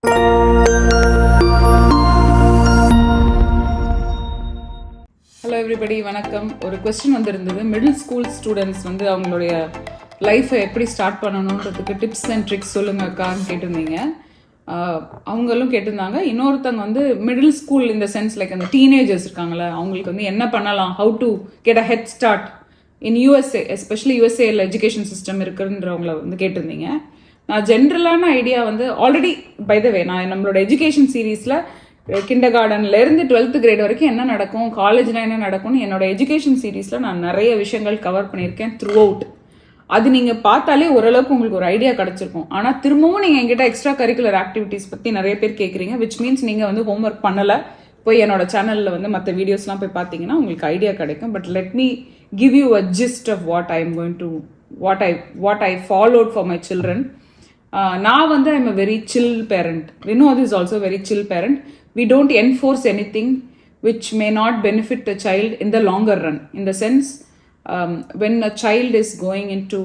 Hello everybody, வணக்கம். ஒரு question வந்திருந்தது. மிடில் ஸ்கூல் ஸ்டூடெண்ட்ஸ் வந்து அவங்களுடைய லைஃப்பை எப்படி ஸ்டார்ட் பண்ணணுன்றதுக்கு டிப்ஸ் அண்ட் ட்ரிக்ஸ் சொல்லுங்க அக்கான்னு கேட்டிருந்தீங்க. அவங்களும் கேட்டிருந்தாங்க. இன்னொருத்தவங்க வந்து மிடில் ஸ்கூல் இந்த சென்ஸ் லைக் அந்த டீனேஜர்ஸ் இருக்காங்களே, அவங்களுக்கு வந்து என்ன பண்ணலாம், how to get a head start in USA, especially யூஎஸ்ஏல எஜுகேஷன் சிஸ்டம் இருக்குன்றவங்கள வந்து கேட்டிருந்தீங்க. நான் ஜென்ரலான ஐடியா வந்து ஆல்ரெடி பை த வே நான் நம்மளோட எஜுகேஷன் சீரீஸில் கிண்டர் கார்டன்லேருந்து 12th கிரேட் வரைக்கும் என்ன நடக்கும், காலேஜில் என்ன நடக்கும்னு என்னோட எஜுகேஷன் சீரீஸில் நான் நிறைய விஷயங்கள் கவர் பண்ணியிருக்கேன் த்ரூ அவுட். அது நீங்கள் பார்த்தாலே ஓரளவுக்கு உங்களுக்கு ஒரு ஐடியா கிடச்சிருக்கும். ஆனால் திரும்பவும் நீங்கள் என்கிட்ட எக்ஸ்ட்ரா கரிக்குலர் ஆக்டிவிட்டீஸ் பற்றி நிறைய பேர் கேட்குறீங்க, விச் மீன்ஸ் நீங்கள் வந்து ஹோம்ஒர்க் பண்ணலை. போய் என்னோட சேனலில் வந்து மற்ற வீடியோஸ்லாம் போய் பார்த்தீங்கன்னா உங்களுக்கு ஐடியா கிடைக்கும். But let me give you a gist of what I am going to what I followed for my children. நான் வந்து I am a very chill parent. Vinod is also very chill parent. We don't enforce anything which may not benefit the child in the longer run. In the sense, when a child is going into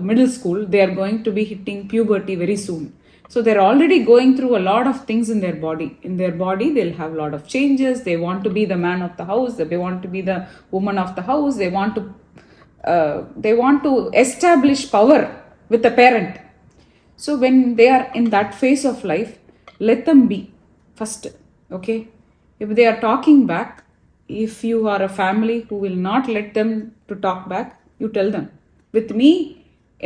middle school, they are going to be hitting puberty very soon. So they're already going through a lot of things in their body. In their body, they'll have a lot of changes. They want to be the man of the house. They want to be the woman of the house. They want to establish power with the parent. So when they are in that phase of life, let them be. First, okay, if they are talking back, if you are a family who will not let them to talk back, you tell them. With me,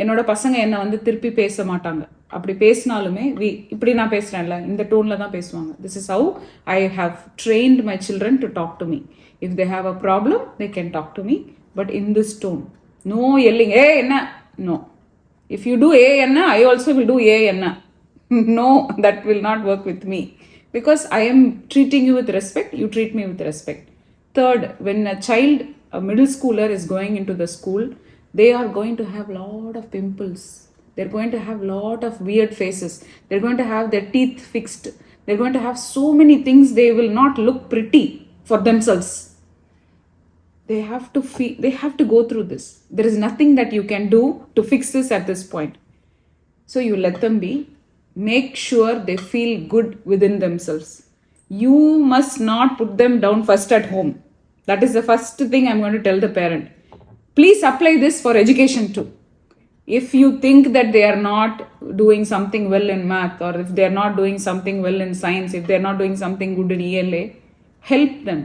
என்னோட பசங்க என்ன வந்து திருப்பி பேச மாட்டாங்க. அப்படி பேசினாலுமே இப்படி நான் பேசுகிறேன்ல, இந்த டோனில் தான் பேசுவாங்க. This is how I have trained my children to talk to me. If they have a problem, they can talk to me, but in this tone. No yelling, ஏ என்ன, நோ. இஃப் யூ டூ ஏ என்ன, I also will do ஏ என்ன. No, that will not work with me. Because I am treating you with respect, you treat me with respect. Third, when a middle schooler is going into the school, they are going to have lot of pimples. They're going to have lot of weird faces. They're going to have their teeth fixed. They're going to have so many things. They will not look pretty for themselves. They have to go through this. There is nothing that you can do to fix this at this point. So you let them be. Make sure they feel good within themselves. You must not put them down first at home. That is the first thing I'm going to tell the parent. Please apply this for education too. If you think that they are not doing something well in math, or if they are not doing something well in science, if they are not doing something good in ELA, help them.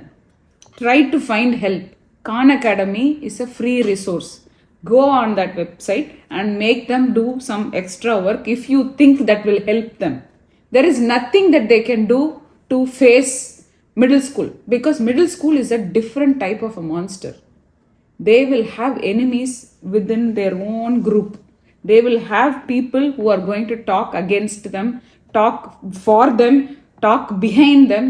Try to find help. Khan Academy is a free resource. Go on that website and make them do some extra work if you think that will help them. There is nothing that they can do to face middle school, because middle school is a different type of a monster. They will have enemies within their own group. They will have people who are going to talk against them, talk for them, talk behind them.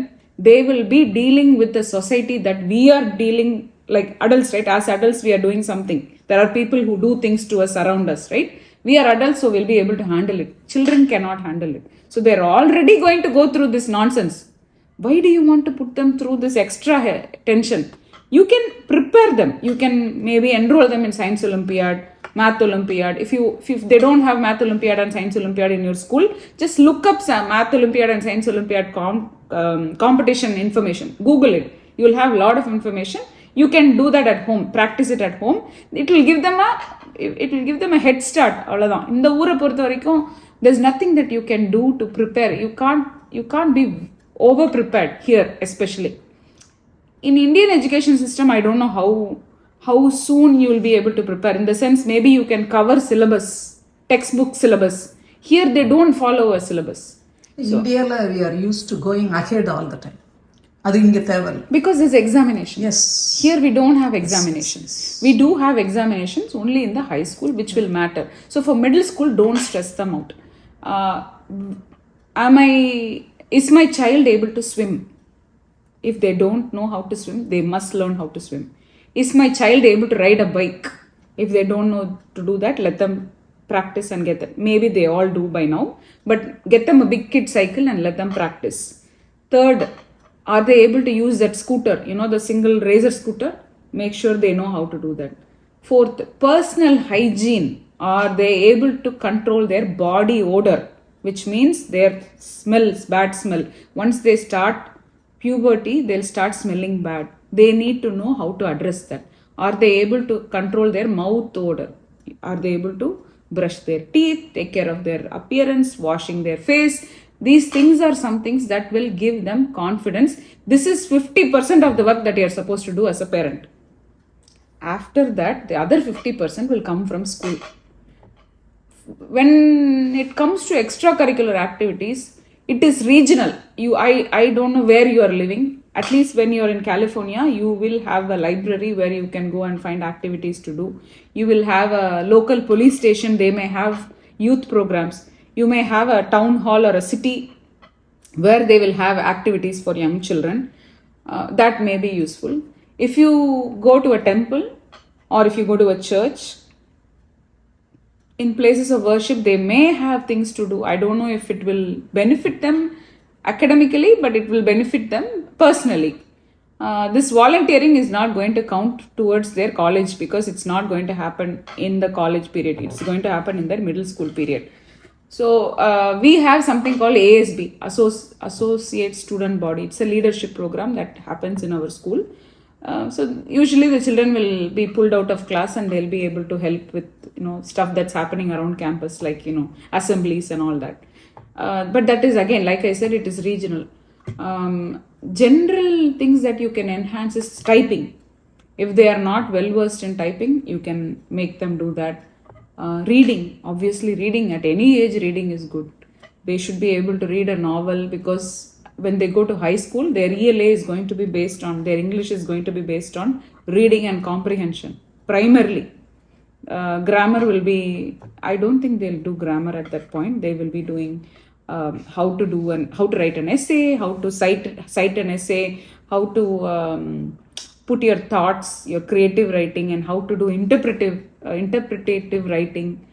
They will be dealing with the society that we are dealing like adults, right? As adults, we are doing something. There are people who do things to us, around us, right? We are adults, so we'll be able to handle it. Children cannot handle it. So they're already going to go through this nonsense. Why do you want to put them through this extra tension? You can prepare them. You can maybe enroll them in Science Olympiad, Math Olympiad. If they don't have Math Olympiad and Science Olympiad in your school, just look up some Math Olympiad and Science Olympiad competition information. Google it. You will have a lot of information. You can do that at home, practice it at home. It will give them a head start. அவ்வளவுதான். இந்த ஊரை பொறுத்த வரைக்கும் there's nothing that you can do to prepare. You can't be over prepared here, especially in Indian education system. I don't know how soon you will be able to prepare. In the sense, maybe you can cover syllabus, textbook syllabus. Here they don't follow a syllabus. In India, we are used to going ahead all the time. அது இங்கே தேவையில்லை. Because there's examination. Yes. Here we don't have examinations. Yes. We do have examinations only in the high school, which will matter. So for middle school, don't stress them out. Is my child able to swim? If they don't know how to swim, they must learn how to swim. Is my child able to ride a bike? If they don't know to do that, let them practice and get that. Maybe they all do by now, but get them a big kid cycle and let them practice. Third, are they able to use that scooter, the single razor scooter? Make sure they know how to do that. Fourth, personal hygiene. Are they able to control their body odor which means their smells, bad smell. Once they start puberty, they'll start smelling bad. They need to know how to address that. Are they able to control their mouth odor? Are they able to brush their teeth, take care of their appearance, washing their face? These things are some things that will give them confidence. This is 50% of the work that you're supposed to do as a parent. After that, the other 50% will come from school. When it comes to extracurricular activities, it is regional. I don't know where you are living. At least when you are in California, you will have a library where you can go and find activities to do. You will have a local police station. They may have youth programs. You may have a town hall or a city where they will have activities for young children. That may be useful. If you go to a temple or if you go to a church, in places of worship, they may have things to do. I don't know if it will benefit them academically, but it will benefit them personally. This volunteering is not going to count towards their college because it's not going to happen in the college period. It's going to happen in their middle school period. So we have something called ASB, Associate Student Body. It's a leadership program that happens in our school. So usually the children will be pulled out of class and they'll be able to help with stuff that's happening around campus, like assemblies and all that. But that is, again, like I said, it is regional. General things that you can enhance is typing. If they are not well versed in typing, you can make them do that. Reading, obviously reading at any age, reading is good. They should be able to read a novel, because when they go to high school, their ELA is going to be based on, their English is going to be based on reading and comprehension, primarily. Grammar will be, I don't think they'll do grammar at that point. They will be doing how to write an essay, how to cite an essay, how to put your thoughts, your creative writing, and how to do interpretative writing.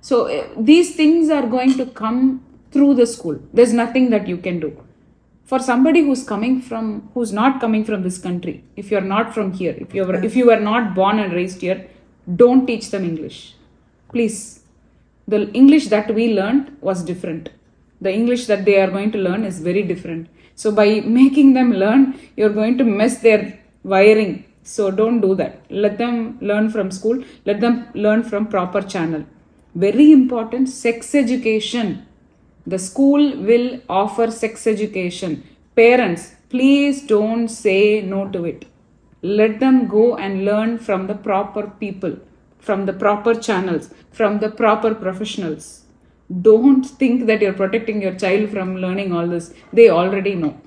So these things are going to come through the school. There's nothing that you can do. For somebody who's not coming from this country, if you're not from here, if you were not born and raised here, don't teach them English. Please. The English that we learned was different. The English that they are going to learn is very different. So by making them learn, you're going to mess their wiring. So don't do that. Let them learn from school. Let them learn from proper channel. Very important, sex education. The school will offer sex education. Parents, please don't say no to it. Let them go and learn from the proper people, from the proper channels, from the proper professionals. Don't think that you're protecting your child from learning all this. They already know.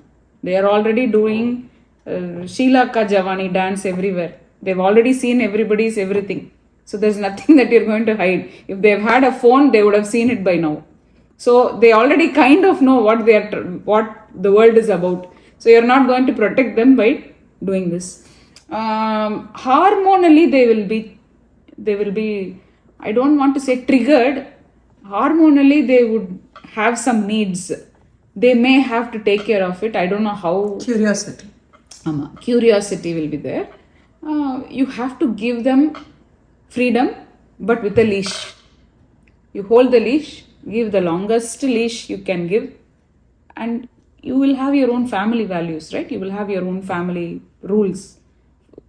They are already doing Sheila Ka Javani dance everywhere. They've already seen everybody's everything. So there's nothing that you're going to hide. If they've had a phone, they would have seen it by now. So they already kind of know what the world is about. So you're not going to protect them by doing this. Hormonally, they will be, I don't want to say triggered. Hormonally, they would have some needs. They may have to take care of it. I don't know how. Curiosity. Curiosity will be there. You have to give them freedom, but with a leash. You hold the leash. Give the longest leash you can give, and you will have your own family values, right? You will have your own family rules,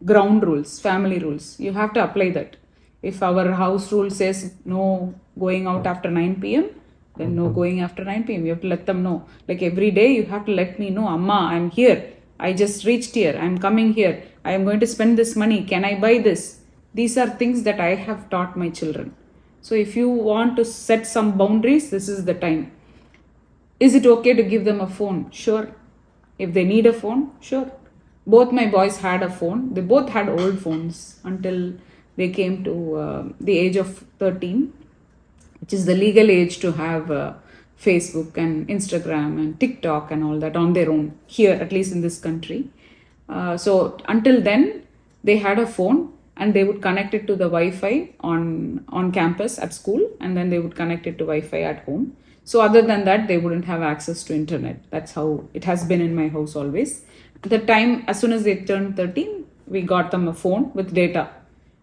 ground rules, family rules. You have to apply that. If our house rule says no going out after 9 p.m., then no going after 9 p.m. You have to let them know. Like every day, you have to let me know, Amma, I'm here. I just reached here. I'm coming here. I am going to spend this money. Can I buy this? These are things that I have taught my children. So if you want to set some boundaries, this is the time. Is it okay to give them a phone? Sure. If they need a phone, sure. Both my boys had a phone. They both had old phones until they came to the age of 13, which is the legal age to have Facebook and Instagram and TikTok and all that on their own here, at least in this country. So until then, they had a phone. And they would connect it to the Wi-Fi on campus at school, and then they would connect it to Wi-Fi at home. So other than that, they wouldn't have access to internet. That's how it has been in my house always. At the time, as soon as they turned 13, we got them a phone with data.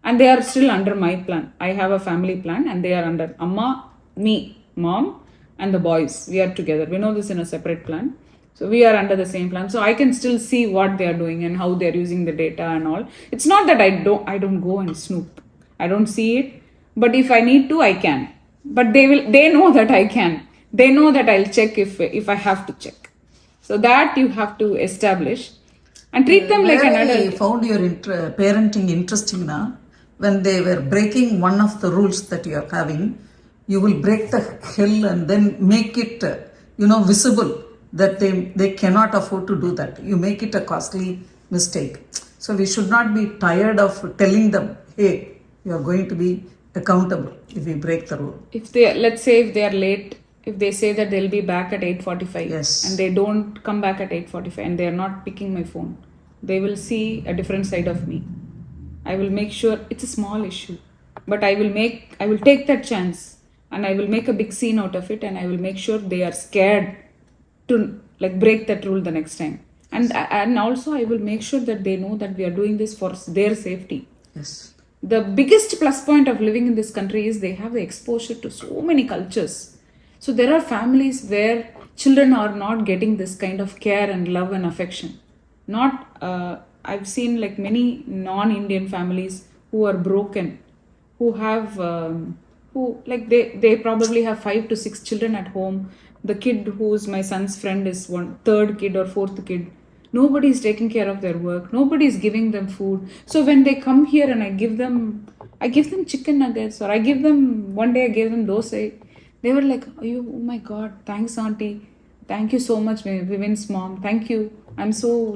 And they are still under my plan. I have a family plan, and they are under Amma, me, Mom, and the boys, we are together. We know this in a separate plan. So we are under the same plan. So I can still see what they are doing and how they are using the data and all. It's not that I don't go and snoop. I don't see it. But if I need to, I can. But they know that I can. They know that I'll check if I have to check. So that you have to establish and treat them like an adult. I found your parenting interesting now. When they were breaking one of the rules that you are having, you will break the hell and then make it, visible that they cannot afford to do that. You make it a costly mistake. So we should not be tired of telling them, hey, you are going to be accountable if we break the rule. Let's say if they are late, if they say that they'll be back at 8:45, yes, and they don't come back at 8:45 and they are not picking my phone, they will see a different side of me. I will make sure it's a small issue, but I will take that chance and I will make a big scene out of it, and I will make sure they are scared to like break that rule the next time. And also I will make sure that they know that we are doing this for their safety. Yes. The biggest plus point of living in this country is they have the exposure to so many cultures. So there are families where children are not getting this kind of care and love and affection. I've seen like many non-Indian families who are broken, who have they probably have 5 to 6 children at home. The kid who's my son's friend is one third kid or fourth kid. Nobody is taking care of their work. Nobody is giving them food. So when they come here and I give them chicken nuggets, or I give them, one day I gave them dosa. They were like, oh my God, thanks auntie. Thank you so much, Vivin's mom. Thank you. I'm so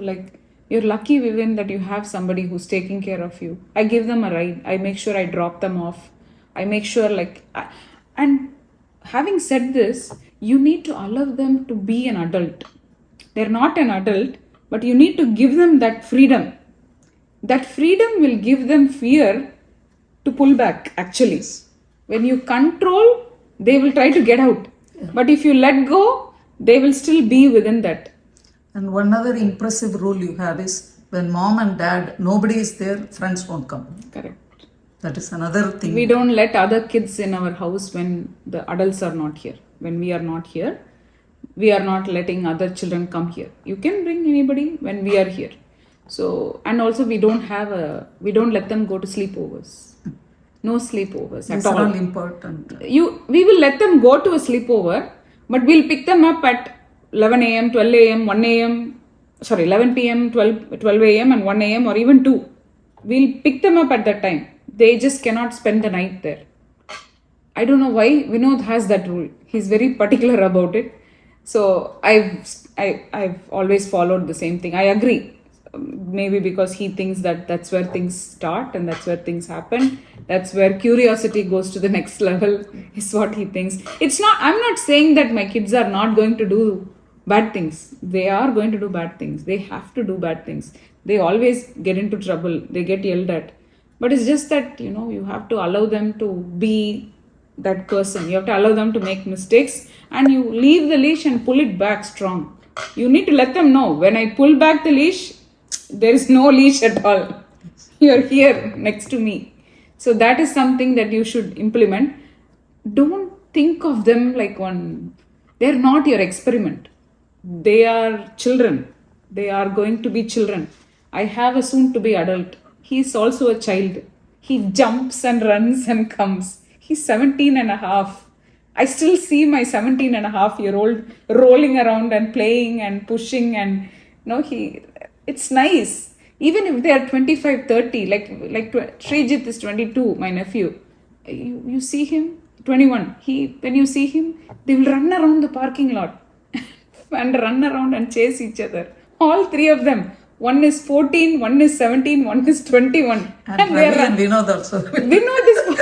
you're lucky, Vivin, that you have somebody who's taking care of you. I give them a ride. I make sure I drop them off. I make sure and having said this, you need to allow them to be an adult. They're not an adult, but you need to give them that freedom. That freedom will give them fear to pull back, actually. When you control, they will try to get out. Yeah. But if you let go, they will still be within that. And one other impressive rule you have is, when mom and dad, nobody is there, friends won't come. Correct. That is another thing. We don't let other kids in our house when the adults are not here. When we are not here, we are not letting other children come here. You can bring anybody when we are here. So, and also we don't let them go to sleepovers. No sleepovers at all. These are all important. We will let them go to a sleepover, but we'll pick them up at 11 a.m., 12 a.m., 1 a.m., 11 p.m., 12 a.m. and 1 a.m. or even 2. We'll pick them up at that time. They just cannot spend the night there. I don't know why Vinod has that rule. He's very particular about it. So I've always followed the same thing. I agree. Maybe because he thinks that that's where things start and that's where things happen. That's where curiosity goes to the next level, is what he thinks. I'm not saying that my kids are not going to do bad things. They are going to do bad things. They have to do bad things. They always get into trouble. They get yelled at. But it's just that, you have to allow them to be that person. You have to allow them to make mistakes, and you leave the leash and pull it back strong. You need to let them know, when I pull back the leash, there is no leash at all. You're here next to me. So that is something that you should implement. Don't think of them like they're not your experiment. They are children. They are going to be children. I have a soon to be adult. He's also a child. He jumps and runs and comes. He's 17 and a half. I still see my 17 and a half year old rolling around and playing and pushing, and it's nice. Even if they are 25, 30, like Srijit is 22, my nephew. You see him, 21. When you see him, they will run around the parking lot and run around and chase each other. All 3 of them. One is 14, one is 17, one is 21. And Ravi and Vinod also. Vinod is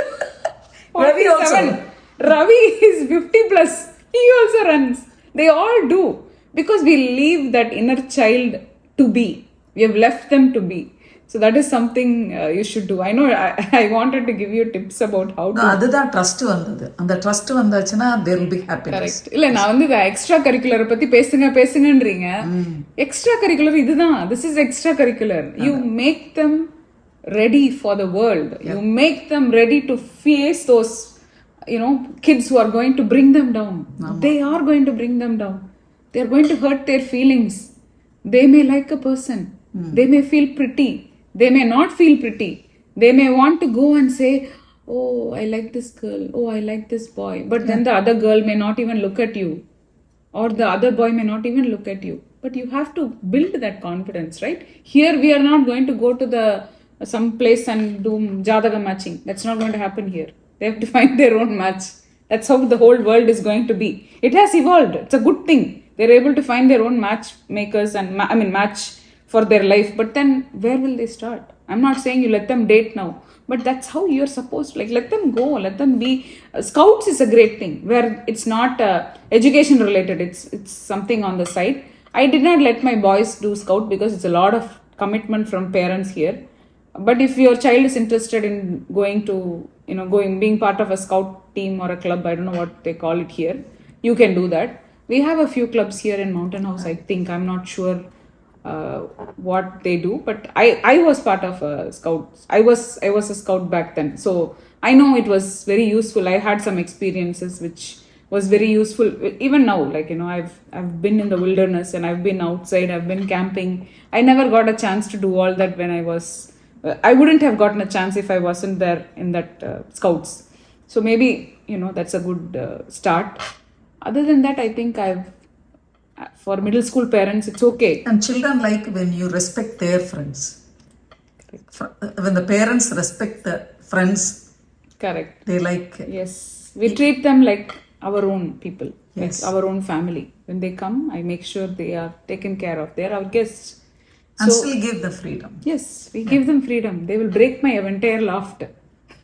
47. Ravi also. Ravi is 50 plus. He also runs. They all do. Because we leave that inner child to be. We have left them to be. So that is something you should do. I know I wanted to give you tips about how to. அதுதான் trust வந்தது. அந்த trust வந்தாச்சுன்னா there will be happiness. Correct. இல்ல நான் extra curricular பத்தி பேசுங்கன்றீங்க. Extra curricular இதுதான். This is extra curricular. You make them ready for the world. You make them ready to face those kids who are going to bring them down. They are going to bring them down. They are going to hurt their feelings. They may like a person. They may feel pretty. They may not feel pretty. They may want to go and say, oh, I like this girl. Oh, I like this boy. But then the other girl may not even look at you. Or the other boy may not even look at you. But you have to build that confidence, right? Here we are not going to go to some place and do jadaga matching. That's not going to happen here. They have to find their own match. That's how the whole world is going to be. It has evolved. It's a good thing. They're able to find their own matchmakers and match for their life. But then where will they start? I'm not saying you let them date now, but that's how you're supposed to, let them go, let them be. Scouts is a great thing where it's not education related. It's something on the side. I did not let my boys do scout because it's a lot of commitment from parents here. But if your child is interested in going to, being part of a scout team or a club, I don't know what they call it here, you can do that. We have a few clubs here in Mountain House, I think. I'm not sure what they do, but I was part of a scout. I was a scout back then. So I know it was very useful. I had some experiences which was very useful. Even now, I've been in the wilderness and I've been outside, I've been camping. I never got a chance to do all that when I wouldn't have gotten a chance if I wasn't there in that scouts. So maybe, that's a good start. Other than that, I think for middle school parents, it's okay. And children like when you respect their friends. When the parents respect the friends. Correct. They like. Yes. We treat them like our own people. Yes. Like our own family. When they come, I make sure they are taken care of. They are our guests. And still give the freedom. Yes, we give them freedom. They will break my entire laughter.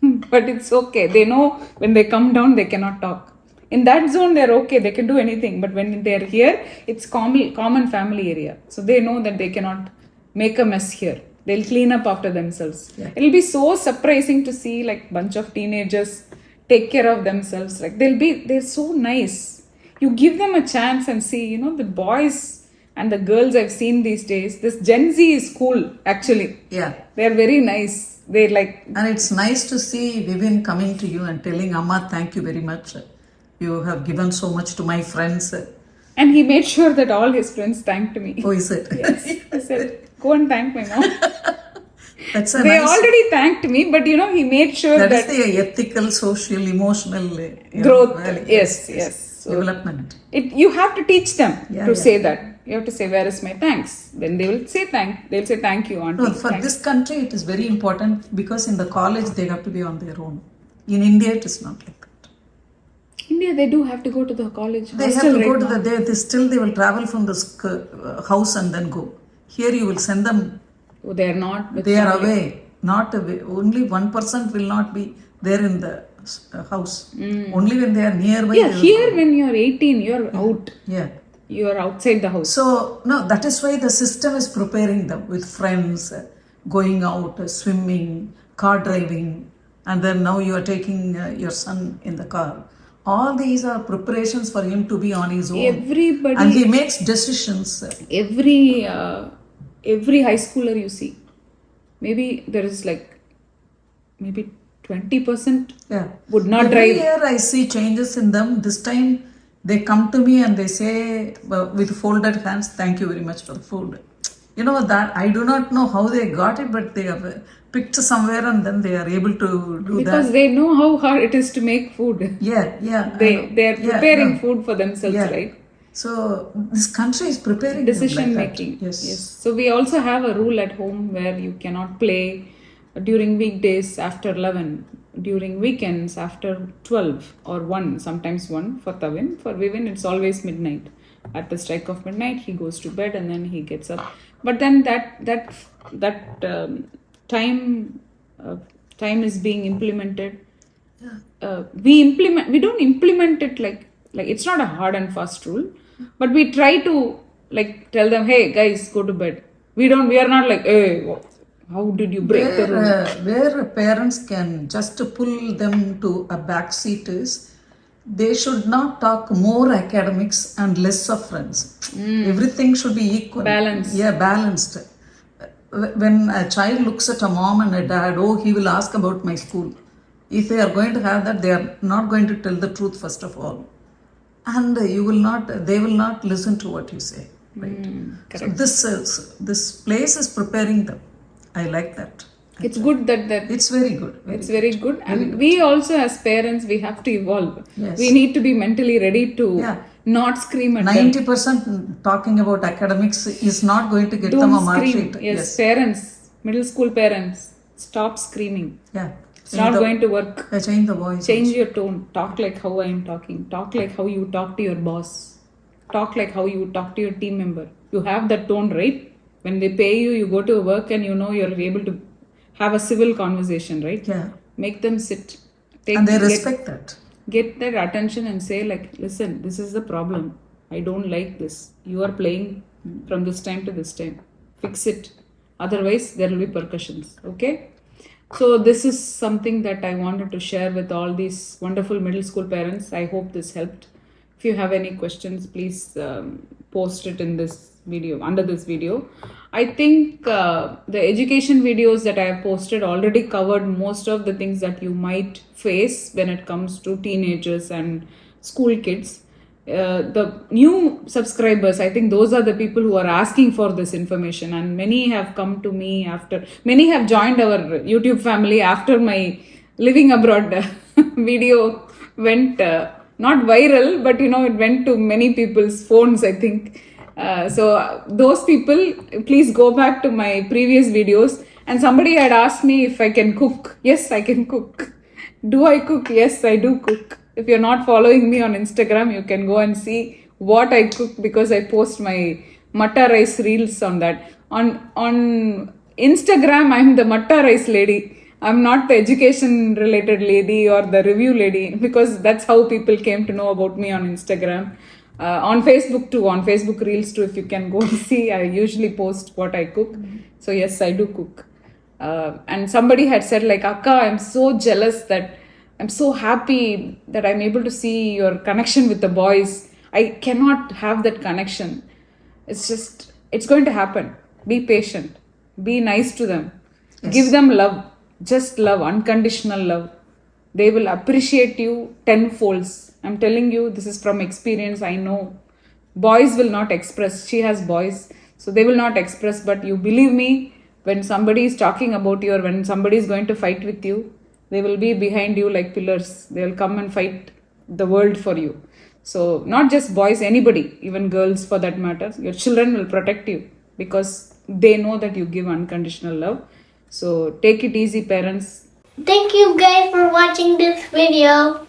But it's okay. They know when they come down, they cannot talk. In that zone, they're okay. They can do anything. But when they're here, it's common family area. So they know that they cannot make a mess here. They'll clean up after themselves. Yeah. It'll be so surprising to see bunch of teenagers take care of themselves. They're so nice. You give them a chance and see, the boys and the girls I've seen these days, this Gen Z is cool, actually. Yeah. They're very nice. And it's nice to see Vivian coming to you and telling, Amma, thank you very much. You have given so much to my friends. And he made sure that all his friends thanked me. Oh, is it? Yes. He said, go and thank my mom. They already thanked me, but he made sure that is the ethical, social, emotional growth. Yes. So development. You have to teach them to say that. You have to say, where is my thanks? Then they will say they'll say thank you, auntie. Well, for this country, it is very important because in the college, they have to be on their own. In India, it is not like that. India, they do have to go to the college. They have to go to they will travel from the house and then go. Here, you will send them. Oh, they are not. They are away. Not away. Only 1% will not be there in the house. Only when they are nearby. Yeah, here when you are 18, you are out. Yeah. You are outside the house. So, no, that is why the system is preparing them with friends, going out, swimming, car driving, and then now you are taking your son in the car. All these are preparations for him to be on his own. Everybody. And he makes decisions. Every high schooler you see, maybe there is maybe 20% would not drive. Every year I see changes in them. This time, they come to me and they say with folded hands, thank you very much for the food. That I do not know how they got it, but they have picked somewhere and then they are able to do because they know how hard it is to make food. Yeah. They are preparing food for themselves, right? So this country is preparing decision making. Yes. So we also have a rule at home where you cannot play during weekdays after 11. During weekends after 12 or 1, sometimes 1 for Tavin. For Vivin, it's always midnight. At the strike of midnight, he goes to bed and then he gets up. But then that time is being implemented. We don't implement it like it's not a hard and fast rule, but we try to tell them, hey guys, go to bed. We are not hey. How did you break the rule? Where parents can just pull them to a back seat is, they should not talk more academics and less of friends. Everything should be equal. Balanced. Yeah, balanced. When a child looks at a mom and a dad, he will ask about my school. If they are going to have that, they are not going to tell the truth first of all, and they will not listen to what you say, right? So this place is preparing them. I like that. It's good that It's very good. it's very good, and we also as parents, we have to evolve. Yes. We need to be mentally ready to Yeah. not scream at them. 90% talking about academics is not going to get them Don't a mark scream. sheet. Yes, parents, middle school parents, stop screaming. Yeah. It's not going to work. Change the voice. Change your tone. Talk like how I am talking. Talk like how you talk to your boss. Talk like how you talk to your team member. You have that tone, right? When they pay you, you go to work and you know you're able to have a civil conversation, right? Yeah. Make them sit. And they respect that. Get their attention and say like, listen, this is the problem. I don't like this. You are playing from this time to this time. Fix it. Otherwise, there will be percussions. Okay? So this is something that I wanted to share with all these wonderful middle school parents. I hope this helped. If you have any questions, please post it in this video, under this video. I think the education videos that I have posted already covered most of the things that you might face when it comes to teenagers and school kids. The new subscribers, I think those are the people who are asking for this information, and many have come to me many have joined our YouTube family after my living abroad video went not viral, but it went to many people's phones, I think. So those people, please go back to my previous videos. And somebody had asked me if I can cook. Yes, I can cook. Do I cook? Yes, I do cook. If you're not following me on Instagram, you can go and see what I cook, because I post my matta rice reels on that. On Instagram, I'm the matta rice lady. I'm not the education related lady or the review lady, because that's how people came to know about me on Instagram. On Facebook too, on Facebook Reels too, if you can go and see, I usually post what I cook. So yes, I do cook. And somebody had said like, Akka, I'm so jealous that I'm so happy that I'm able to see your connection with the boys. I cannot have that connection. It's going to happen. Be patient. Be nice to them. Yes. Give them love. Just love, unconditional love. They will appreciate you tenfolds. I'm telling you, this is from experience. I know boys will not express. She has boys, so they will not express. But you believe me, when somebody is talking about you, or when somebody is going to fight with you, they will be behind you like pillars. They will come and fight the world for you. So not just boys, anybody, even girls for that matter. Your children will protect you because they know that you give unconditional love. So take it easy, parents. Thank you guys for watching this video.